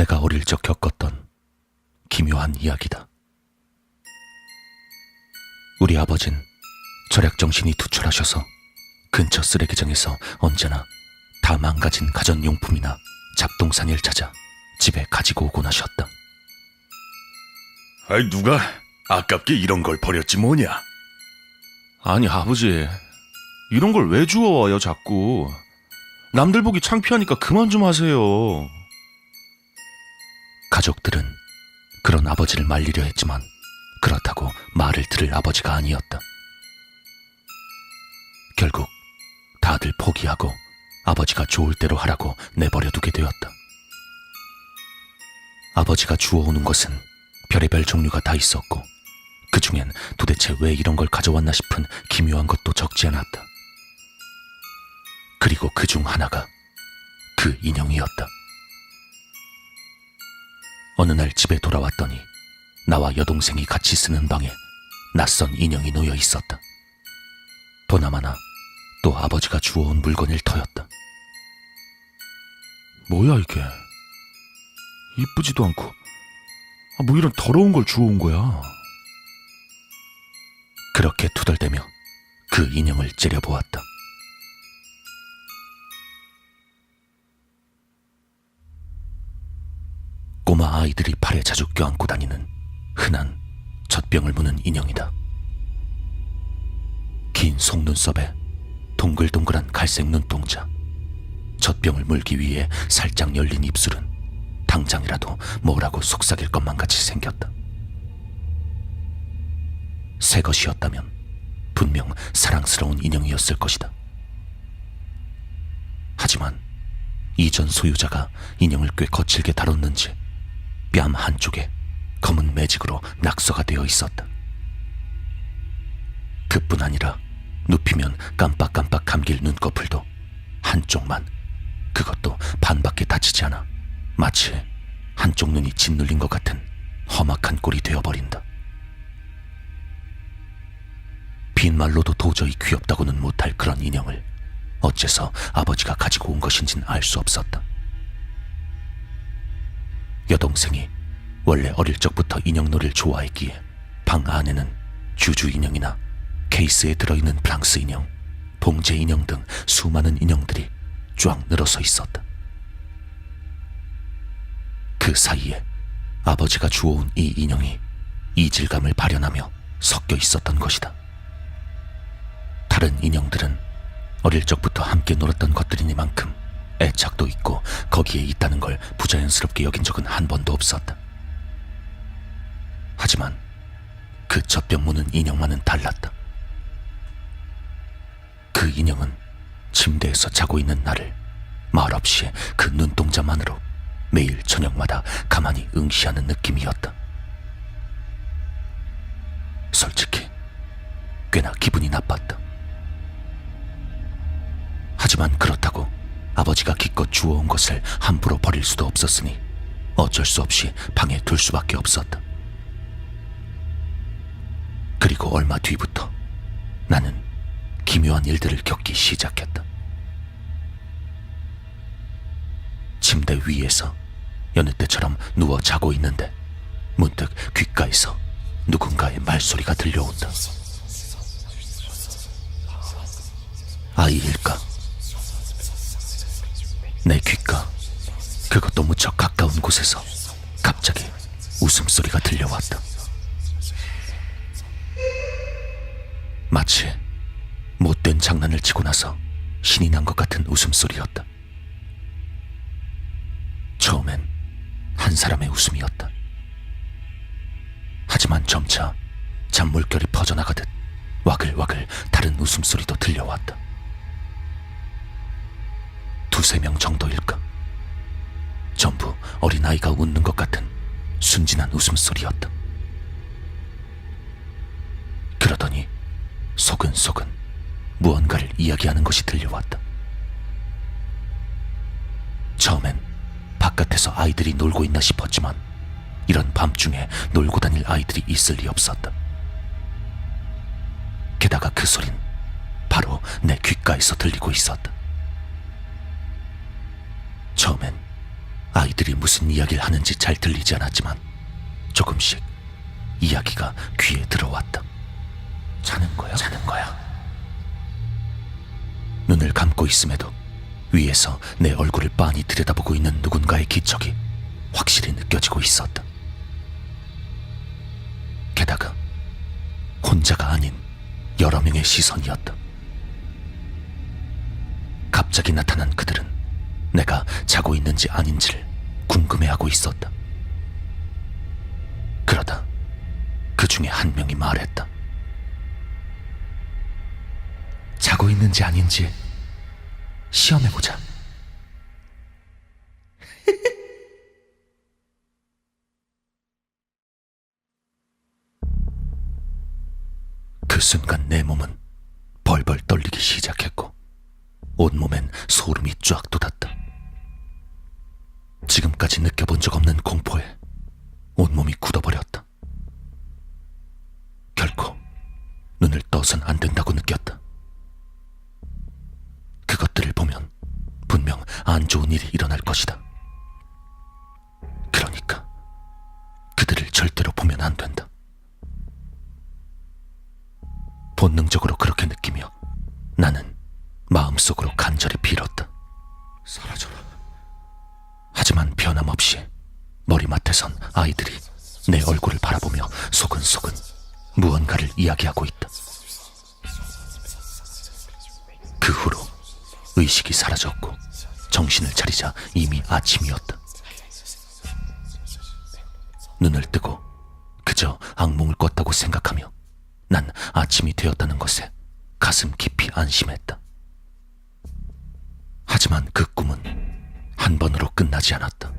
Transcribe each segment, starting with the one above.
내가 어릴 적 겪었던 기묘한 이야기다. 우리 아버진 절약정신이 투철하셔서 근처 쓰레기장에서 언제나 다 망가진 가전용품이나 잡동사니를 찾아 집에 가지고 오곤 하셨다. 아이, 누가 아깝게 이런 걸 버렸지 뭐냐? 아니 아버지, 이런 걸 왜 주워와요 자꾸. 남들 보기 창피하니까 그만 좀 하세요. 가족들은 그런 아버지를 말리려 했지만 그렇다고 말을 들을 아버지가 아니었다. 결국 다들 포기하고 아버지가 좋을 대로 하라고 내버려 두게 되었다. 아버지가 주워오는 것은 별의별 종류가 다 있었고 그 중엔 도대체 왜 이런 걸 가져왔나 싶은 기묘한 것도 적지 않았다. 그리고 그 중 하나가 그 인형이었다. 어느 날 집에 돌아왔더니 나와 여동생이 같이 쓰는 방에 낯선 인형이 놓여 있었다. 보나마나 또 아버지가 주워온 물건일 터였다. 뭐야 이게? 이쁘지도 않고 뭐 이런 더러운 걸 주워온 거야. 그렇게 투덜대며 그 인형을 째려보았다. 꼬마 아이들이 팔에 자주 껴안고 다니는 흔한 젖병을 무는 인형이다. 긴 속눈썹에 동글동글한 갈색 눈동자, 젖병을 물기 위해 살짝 열린 입술은 당장이라도 뭐라고 속삭일 것만 같이 생겼다. 새 것이었다면 분명 사랑스러운 인형이었을 것이다. 하지만 이전 소유자가 인형을 꽤 거칠게 다뤘는지 뺨 한쪽에 검은 매직으로 낙서가 되어 있었다. 그뿐 아니라 눕히면 깜빡깜빡 감길 눈꺼풀도 한쪽만, 그것도 반밖에 다치지 않아 마치 한쪽 눈이 짓눌린 것 같은 험악한 꼴이 되어버린다. 빈말로도 도저히 귀엽다고는 못할 그런 인형을 어째서 아버지가 가지고 온 것인진 알 수 없었다. 여동생이 원래 어릴 적부터 인형놀이를 좋아했기에 방 안에는 주주 인형이나 케이스에 들어있는 프랑스 인형, 봉제 인형 등 수많은 인형들이 쫙 늘어서 있었다. 그 사이에 아버지가 주워온 이 인형이 이질감을 발현하며 섞여 있었던 것이다. 다른 인형들은 어릴 적부터 함께 놀았던 것들이니만큼 애착도 있고 거기에 있다는 걸 부자연스럽게 여긴 적은 한 번도 없었다. 하지만 그 젖병 무는 인형만은 달랐다. 그 인형은 침대에서 자고 있는 나를 말없이 그 눈동자만으로 매일 저녁마다 가만히 응시하는 느낌이었다. 솔직히 꽤나 기분이 나빴다. 하지만 그렇다고 아버지가 기껏 주워온 것을 함부로 버릴 수도 없었으니 어쩔 수 없이 방에 둘 수밖에 없었다. 그리고 얼마 뒤부터 나는 기묘한 일들을 겪기 시작했다. 침대 위에서 여느 때처럼 누워 자고 있는데 문득 귓가에서 누군가의 말소리가 들려온다. 아이일까? 내 귓가, 그것도 무척 가까운 곳에서 갑자기 웃음소리가 들려왔다. 마치 못된 장난을 치고 나서 신이 난 것 같은 웃음소리였다. 처음엔 한 사람의 웃음이었다. 하지만 점차 잔물결이 퍼져나가듯 와글와글 다른 웃음소리도 들려왔다. 두세 명 정도일까? 전부 어린아이가 웃는 것 같은 순진한 웃음소리였다. 그러더니 소근소근 무언가를 이야기하는 것이 들려왔다. 처음엔 바깥에서 아이들이 놀고 있나 싶었지만 이런 밤중에 놀고 다닐 아이들이 있을 리 없었다. 게다가 그 소린 바로 내 귓가에서 들리고 있었다. 처음엔 아이들이 무슨 이야기를 하는지 잘 들리지 않았지만 조금씩 이야기가 귀에 들어왔다. 자는 거야? 자는 거야. 눈을 감고 있음에도 위에서 내 얼굴을 빤히 들여다보고 있는 누군가의 기척이 확실히 느껴지고 있었다. 게다가 혼자가 아닌 여러 명의 시선이었다. 갑자기 나타난 그들은 내가 자고 있는지 아닌지를 궁금해하고 있었다. 그러다 그 중에 한 명이 말했다. 자고 있는지 아닌지 시험해보자. 그 순간 내 몸은 벌벌 떨리기 시작했고 온몸엔 소름이 쫙 돋았다. 지금까지 느껴본 적 없는 공포에 온몸이 굳어버렸다. 결코 눈을 떠선 안 된다고 느꼈다. 그것들을 보면 분명 안 좋은 일이 일어날 것이다. 그러니까 그들을 절대로 보면 안 된다. 본능적으로 그렇게 느끼며 나는 마음속으로 간절히 빌었다. 사라져라. 하지만 변함없이 머리맡에선 아이들이 내 얼굴을 바라보며 소근소근 무언가를 이야기하고 있다. 그 후로 의식이 사라졌고 정신을 차리자 이미 아침이었다. 눈을 뜨고 그저 악몽을 꿨다고 생각하며 난 아침이 되었다는 것에 가슴 깊이 안심했다. 하지만 그 꿈은 한 번으로 끝나지 않았다.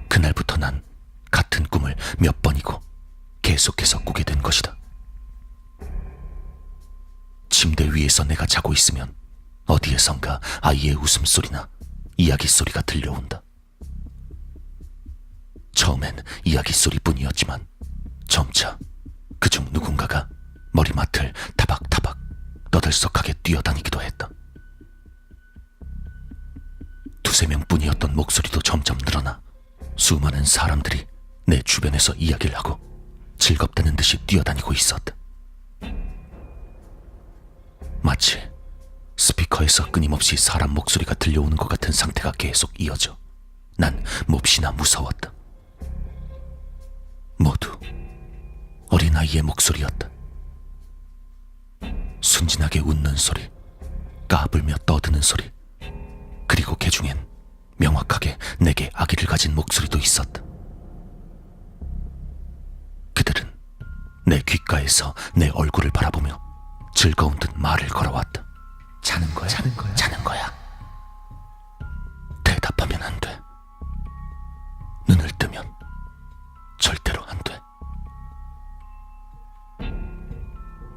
그날부터 난 같은 꿈을 몇 번이고 계속해서 꾸게 된 것이다. 침대 위에서 내가 자고 있으면 어디에선가 아이의 웃음소리나 이야기 소리가 들려온다. 처음엔 이야기 소리뿐이었지만 점차 그중 누군가가 머리맡을 타박타박 떠들썩하게 뛰어다니기도 했다. 두세 명뿐이었던 목소리도 점점 늘어나 수많은 사람들이 내 주변에서 이야기를 하고 즐겁다는 듯이 뛰어다니고 있었다. 마치 스피커에서 끊임없이 사람 목소리가 들려오는 것 같은 상태가 계속 이어져 난 몹시나 무서웠다. 모두 어린아이의 목소리였다. 순진하게 웃는 소리, 까불며 떠드는 소리, 그리고 그 중엔 명확하게 내게 아기를 가진 목소리도 있었다. 그들은 내 귓가에서 내 얼굴을 바라보며 즐거운 듯 말을 걸어왔다. 자는 거야? 자는 거야? 자는 거야. 대답하면 안 돼. 눈을 뜨면 절대로 안 돼.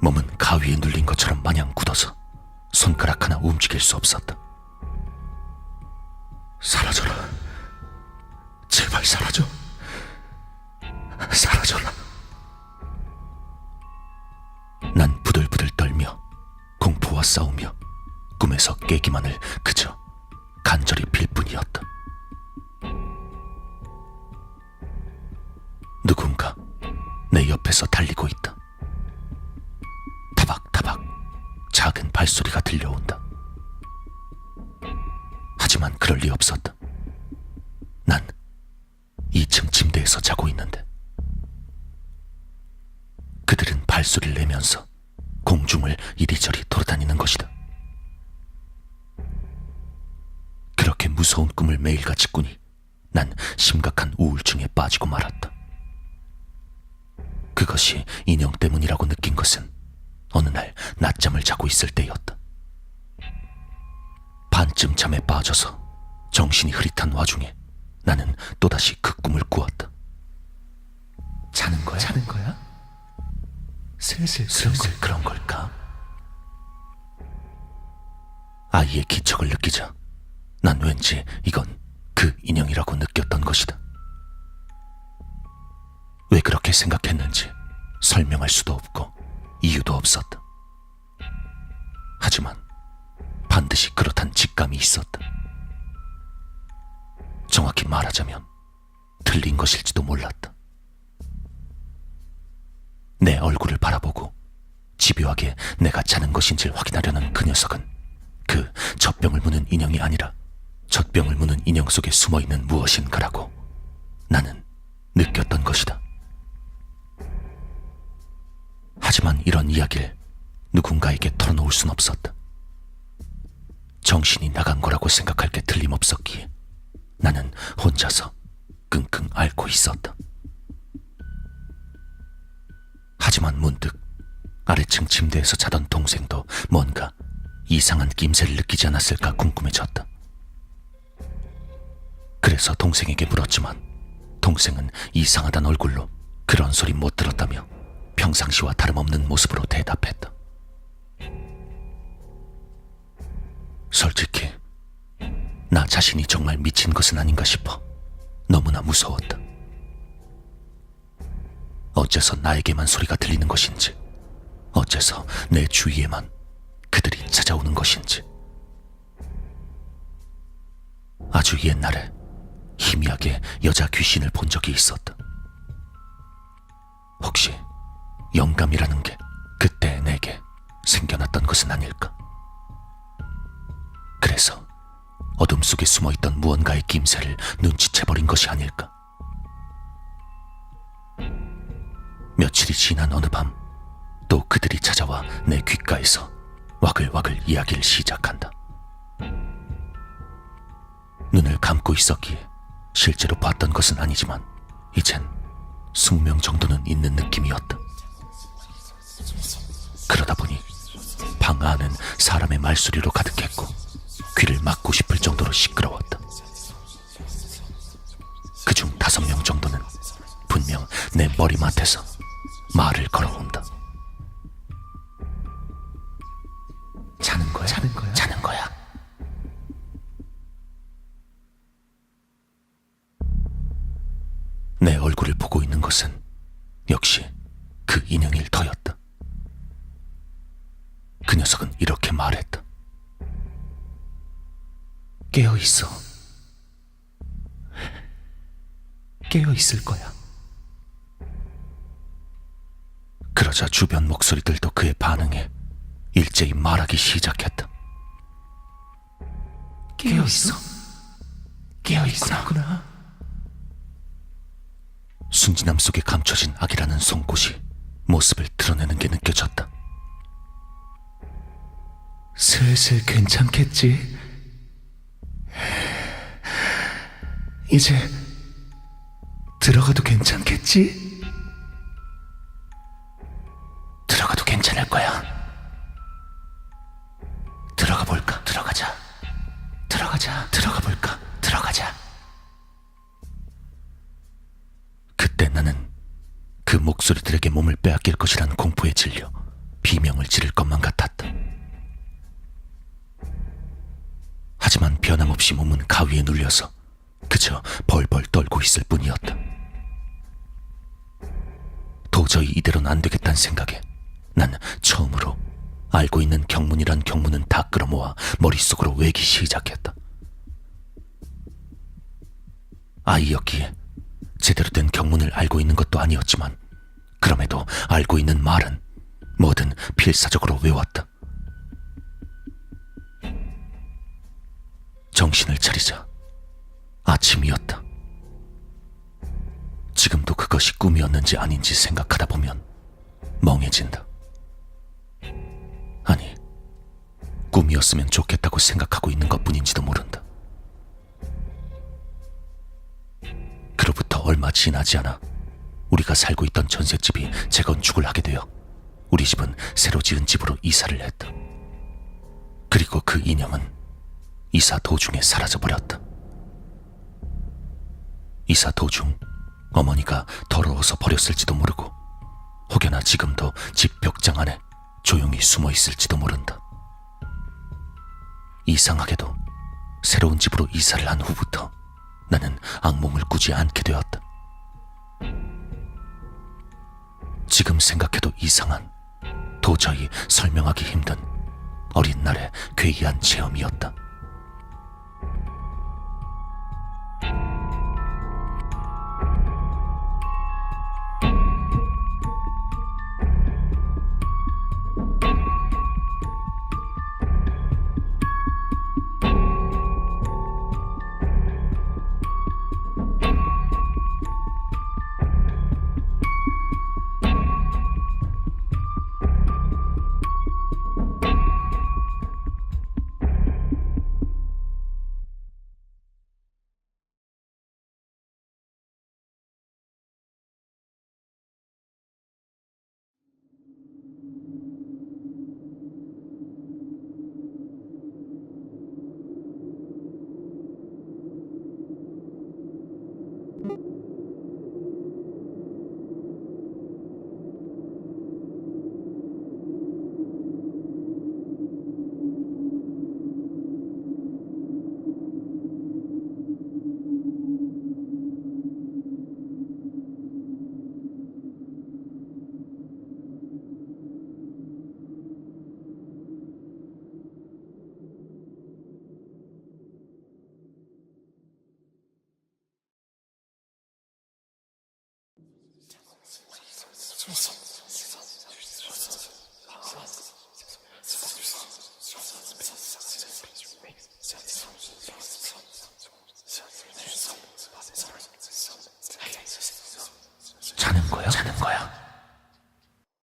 몸은 가위에 눌린 것처럼 마냥 굳어서 손가락 하나 움직일 수 없었다. 사라져라. 제발 사라져. 사라져라. 난 부들부들 떨며 공포와 싸우며 꿈에서 깨기만을 그저 간절히 빌 뿐이었다. 누군가 내 옆에서 달리고 있다. 타박타박 작은 발소리가 들려온다. 하지만 그럴 리 없었다. 난 2층 침대에서 자고 있는데 그들은 발소리를 내면서 공중을 이리저리 돌아다니는 것이다. 그렇게 무서운 꿈을 매일같이 꾸니 난 심각한 우울증에 빠지고 말았다. 그것이 인형 때문이라고 느낀 것은 어느 날 낮잠을 자고 있을 때였다. 반쯤 잠에 빠져서 정신이 흐릿한 와중에 나는 또다시 그 꿈을 꾸었다. 자는 거야? 자는 거야? 슬슬 그런 걸까? 아이의 기척을 느끼자 난 왠지 이건 그 인형이라고 느꼈던 것이다. 왜 그렇게 생각했는지 설명할 수도 없고 이유도 없었다. 하지만 반드시 그렇단 직감이 있었다. 정확히 말하자면 틀린 것일지도 몰랐다. 내 얼굴을 바라보고 집요하게 내가 자는 것인지를 확인하려는 그 녀석은 그 젖병을 무는 인형이 아니라 젖병을 무는 인형 속에 숨어있는 무엇인가라고 나는 느꼈던 것이다. 하지만 이런 이야기를 누군가에게 털어놓을 순 없었다. 정신이 나간 거라고 생각할 게 틀림없었기에 나는 혼자서 끙끙 앓고 있었다. 하지만 문득 아래층 침대에서 자던 동생도 뭔가 이상한 낌새를 느끼지 않았을까 궁금해졌다. 그래서 동생에게 물었지만 동생은 이상하단 얼굴로 그런 소리 못 들었다며 평상시와 다름없는 모습으로 대답했다. 솔직히 나 자신이 정말 미친 것은 아닌가 싶어 너무나 무서웠다. 어째서 나에게만 소리가 들리는 것인지, 어째서 내 주위에만 그들이 찾아오는 것인지. 아주 옛날에 희미하게 여자 귀신을 본 적이 있었다. 혹시 영감이라는 게 그때 내게 생겨났던 것은 아닐까? 그래서 어둠 속에 숨어있던 무언가의 낌새를 눈치채버린 것이 아닐까? 며칠이 지난 어느 밤 또 그들이 찾아와 내 귓가에서 와글와글 이야기를 시작한다. 눈을 감고 있었기에 실제로 봤던 것은 아니지만 이젠 20명 정도는 있는 느낌이었다. 그러다 보니 방 안은 사람의 말소리로 가득했고 귀를 막고 싶을 정도로 시끄러웠다. 그중 5명 정도는 분명 내 머리맡에서 말을 걸어온다. 자는 거야? 자는 거야? 자는 거야. 내 얼굴을 보고 있는 것은 역시 그 인형일 터였다. 그 녀석은 이렇게 말했다. 깨어있어. 깨어있을 거야. 그러자 주변 목소리들도 그의 반응에 일제히 말하기 시작했다. 깨어있어. 깨어있구나. 순진함 속에 감춰진 악이라는 송곳이 모습을 드러내는 게 느껴졌다. 슬슬 괜찮겠지? 이제 들어가도 괜찮겠지? 들어가도 괜찮을 거야. 들어가 볼까? 들어가자. 들어가 볼까? 들어가자. 그때 나는 그 목소리들에게 몸을 빼앗길 것이란 공포에 질려 비명을 지를 것만 같았다. 하지만 변함없이 몸은 가위에 눌려서 그저 벌벌 떨고 있을 뿐이었다. 도저히 이대로는 안 되겠다는 생각에 난 처음으로 알고 있는 경문이란 경문은 다 끌어모아 머릿속으로 외기 시작했다. 아이였기에 제대로 된 경문을 알고 있는 것도 아니었지만 그럼에도 알고 있는 말은 뭐든 필사적으로 외웠다. 정신을 차리자 아침이었다. 지금도 그것이 꿈이었는지 아닌지 생각하다 보면 멍해진다. 아니, 꿈이었으면 좋겠다고 생각하고 있는 것뿐인지도 모른다. 그로부터 얼마 지나지 않아 우리가 살고 있던 전셋집이 재건축을 하게 되어 우리 집은 새로 지은 집으로 이사를 했다. 그리고 그 인형은 이사 도중에 사라져버렸다. 이사 도중 어머니가 더러워서 버렸을지도 모르고 혹여나 지금도 집 벽장 안에 조용히 숨어 있을지도 모른다. 이상하게도 새로운 집으로 이사를 한 후부터 나는 악몽을 꾸지 않게 되었다. 지금 생각해도 이상한, 도저히 설명하기 힘든 어린 날의 괴이한 체험이었다.